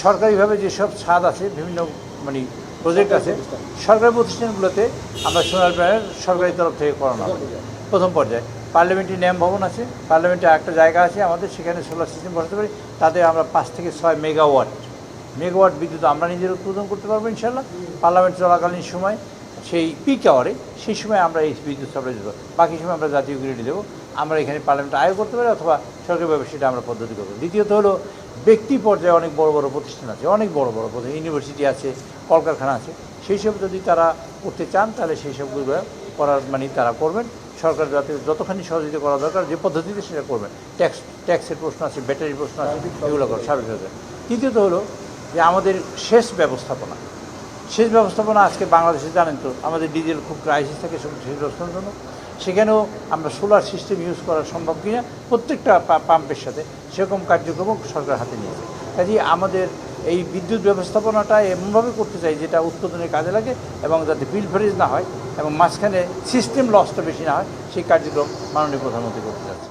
সরকারিভাবে যেসব ছাদ আছে বিভিন্ন মানে প্রজেক্ট আছে সরকারি প্রতিষ্ঠানগুলোতে আমরা সোলার প্যানেল সরকারি তরফ থেকে করানো হবে প্রথম পর্যায়ে। পার্লামেন্টারি ন্যাম ভবন আছে, পার্লামেন্টে একটা জায়গা আছে আমাদের, সেখানে সোলার সিস্টেম বসাতে পারি। তাতে আমরা 5 থেকে 6 মেগাওয়াট বিদ্যুৎ আমরা নিজের উৎপাদন করতে পারবো ইনশাল্লাহ। পার্লামেন্ট চলাকালীন সময় সেই পিক আওয়ারে সেই সময় আমরা এই বিদ্যুৎ সাপ্লাই দেবো, বাকি সময় আমরা জাতীয় গ্রিডে দেবো। আমরা এখানে পার্লামেন্টে আয় করতে পারি অথবা সরকারিভাবে সেটা আমরা পদ্ধতি করবো। দ্বিতীয়ত হলো ব্যক্তি পর্যায়ে অনেক বড় বড় প্রতিষ্ঠান আছে, অনেক বড় বড় প্রতিষ্ঠান, ইউনিভার্সিটি আছে, কলকারখানা আছে, সেই সব যদি তারা করতে চান তাহলে সেই সবগুলো করার মানে তারা করবেন। সরকার যাতে যতখানি সহযোগিতা করা দরকার যে পদ্ধতিতে সেটা করবেন। ট্যাক্সের প্রশ্ন আছে, ব্যাটারির প্রশ্ন আছে, এগুলো করে সার্ভিস। তৃতীয়ত হলো যে আমাদের সেচ ব্যবস্থাপনা আজকে বাংলাদেশে জানেন তো আমাদের ডিজেল খুব ক্রাইসিস থাকে সেচ ব্যবস্থার জন্য। সেখানেও আমরা সোলার সিস্টেম ইউজ করা সম্ভব কিনা প্রত্যেকটা পাম্পের সাথে সেরকম কার্যক্রমও সরকার হাতে নিয়েছে। কাজেই আমাদের এই বিদ্যুৎ ব্যবস্থাপনাটা এমনভাবে করতে চাই যেটা উৎপাদনের কাজে লাগে এবং যাতে বিল ফেরেজ না হয় এবং মাঝখানে সিস্টেম লসটা বেশি না হয়, সেই কার্যক্রম মাননীয় প্রধানমন্ত্রী করতে যাচ্ছে।